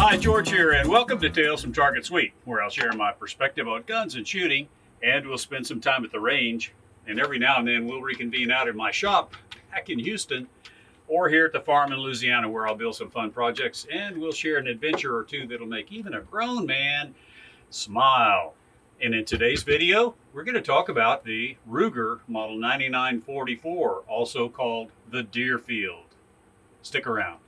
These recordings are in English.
Hi, George here, and welcome to Tales from Target Suite, where I'll share my perspective on guns and shooting, and we'll spend some time at the range. And every now and then we'll reconvene out in my shop back in Houston or here at the farm in Louisiana, where I'll build some fun projects and we'll share an adventure or two that'll make even a grown man smile. And in today's video, we're going to talk about the Ruger Model 9944, also called the Deerfield. Stick around.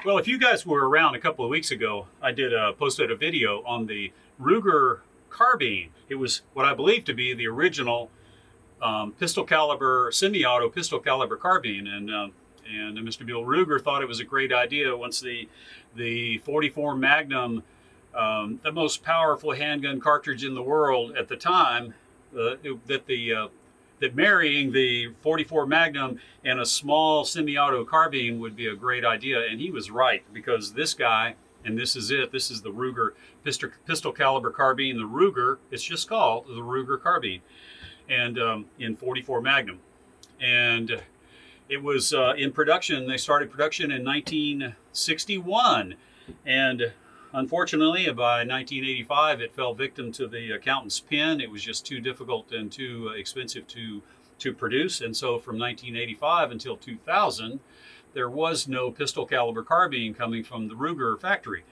Well, if you guys were around a couple of weeks ago, I posted a video on the Ruger carbine. It was what I believe to be the original pistol caliber, semi-auto pistol caliber carbine, and Mr. Bill Ruger thought it was a great idea once the 44 Magnum, the most powerful handgun cartridge in the world at the time, that marrying the 44 Magnum and a small semi-auto carbine would be a great idea. And he was right, because this guy, and this is it, this is the Ruger pistol caliber carbine, the Ruger, it's just called the Ruger carbine, and in 44 Magnum. And it was in production, they started production in 1961. And unfortunately, by 1985, it fell victim to the accountant's pen. It was just too difficult and too expensive to produce. And so from 1985 until 2000, there was no pistol caliber carbine coming from the Ruger factory.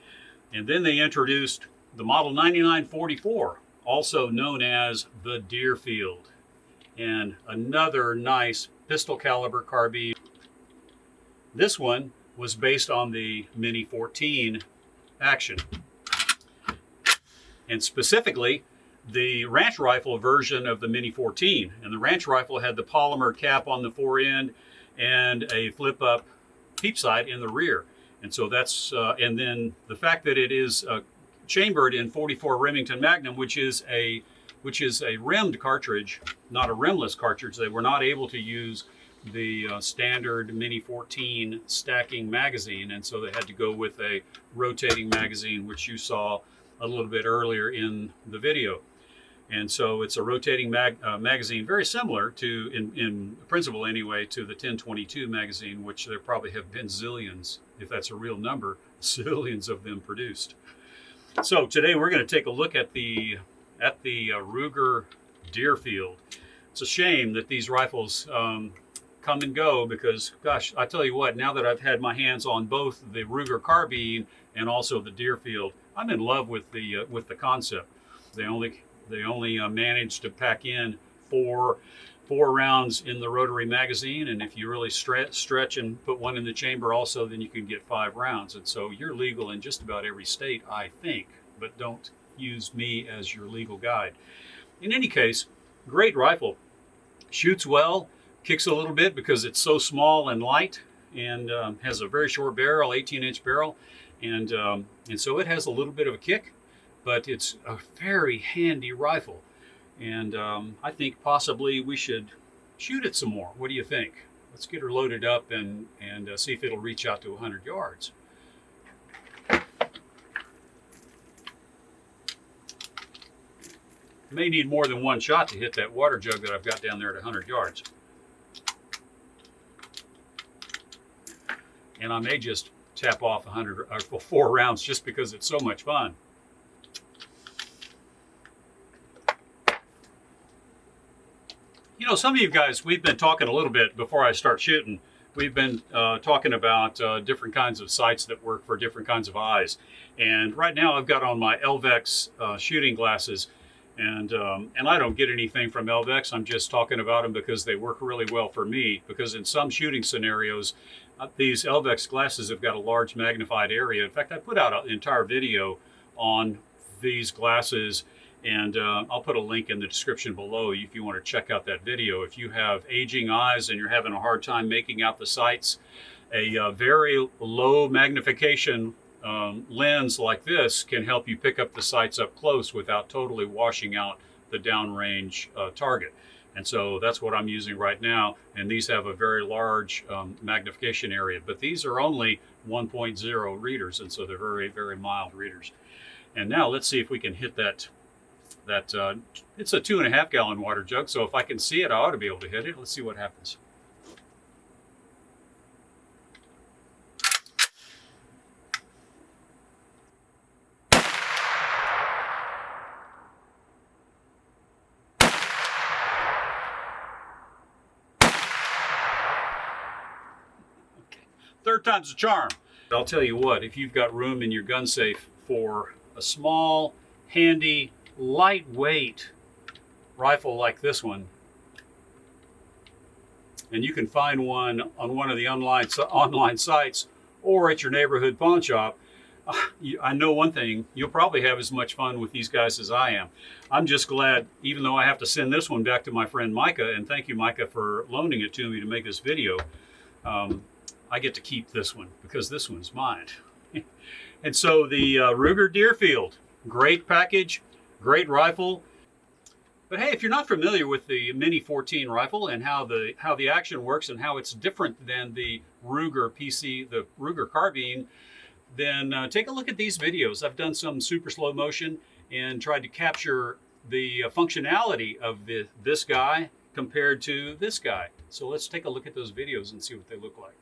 And then they introduced the Model 9944, also known as the Deerfield, and another nice pistol caliber carbine. This one was based on the Mini 14 action, and specifically the ranch rifle version of the Mini 14. And the ranch rifle had the polymer cap on the fore end and a flip up peep sight in the rear. And so that's and then the fact that it is chambered in 44 Remington Magnum, which is a rimmed cartridge, not a rimless cartridge. They were not able to use the standard Mini 14 stacking magazine, and so they had to go with a rotating magazine, which you saw a little bit earlier in the video. And so it's a rotating magazine, very similar to, in principle anyway, to the 1022 magazine, which there probably have been zillions, if that's a real number, zillions of them produced. So today we're going to take a look at the Ruger Deerfield. It's a shame that these rifles come and go, because gosh, I tell you what, now that I've had my hands on both the Ruger carbine and also the Deerfield, I'm in love with the concept. They only managed to pack in four rounds in the rotary magazine, and if you really stretch and put one in the chamber also, then you can get 5 rounds. And so you're legal in just about every state, I think, but don't use me as your legal guide. In any case, great rifle, shoots well, kicks a little bit because it's so small and light, and has a very short barrel, 18-inch barrel, and so it has a little bit of a kick, but it's a very handy rifle. And I think possibly we should shoot it some more. What do you think? Let's get her loaded up and see if it'll reach out to 100 yards. May need more than one shot to hit that water jug that I've got down there at 100 yards. And I may just tap off 4 rounds just because it's so much fun. You know, some of you guys, we've been talking a little bit before I start shooting. We've been talking about different kinds of sights that work for different kinds of eyes. And right now I've got on my Elvex shooting glasses. And I don't get anything from Elvex. I'm just talking about them because they work really well for me. Because in some shooting scenarios, these Elvex glasses have got a large magnified area. In fact, I put out an entire video on these glasses, and I'll put a link in the description below if you want to check out that video. If you have aging eyes and you're having a hard time making out the sights, a very low magnification lens like this can help you pick up the sights up close without totally washing out the downrange target. And so that's what I'm using right now. And these have a very large magnification area, but these are only 1.0 readers. And so they're very, very mild readers. And now let's see if we can hit that it's a 2.5 gallon water jug. So if I can see it, I ought to be able to hit it. Let's see what happens. Third time's a charm. I'll tell you what, if you've got room in your gun safe for a small, handy, lightweight rifle like this one, and you can find one on one of the online sites or at your neighborhood pawn shop, I know one thing, you'll probably have as much fun with these guys as I am. I'm just glad, even though I have to send this one back to my friend Micah, and thank you, Micah, for loaning it to me to make this video, I get to keep this one because this one's mine. And so the Ruger Deerfield, great package, great rifle. But hey, if you're not familiar with the Mini 14 rifle and how the action works and how it's different than the Ruger PC, the Ruger carbine, then take a look at these videos. I've done some super slow motion and tried to capture the functionality of this guy compared to this guy. So let's take a look at those videos and see what they look like.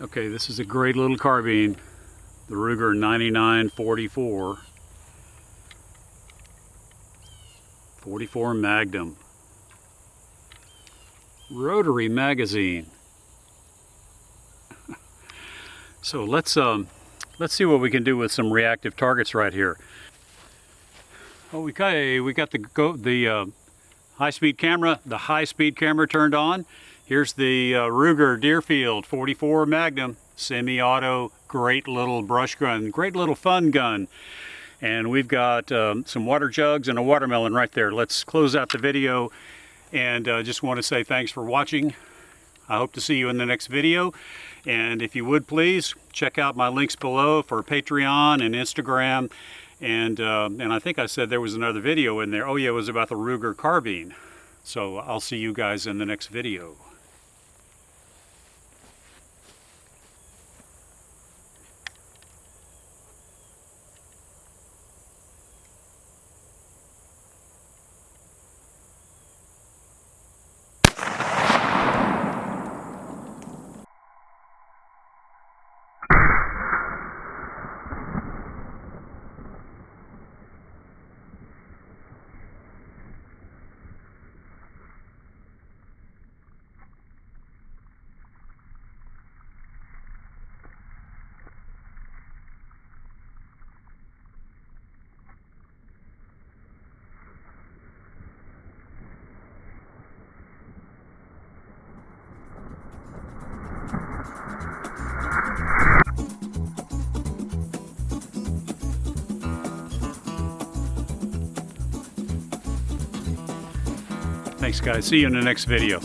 Okay, this is a great little carbine, the Ruger 9944 44 Magnum. Rotary magazine. So let's see what we can do with some reactive targets right here. Oh, we got the high-speed camera turned on. Here's the Ruger Deerfield 44 Magnum semi-auto, great little brush gun, great little fun gun. And we've got some water jugs and a watermelon right there. Let's close out the video and just want to say thanks for watching. I hope to see you in the next video. And if you would please check out my links below for Patreon and Instagram. And I think I said there was another video in there. Oh yeah, it was about the Ruger carbine. So I'll see you guys in the next video. Thanks guys, see you in the next video.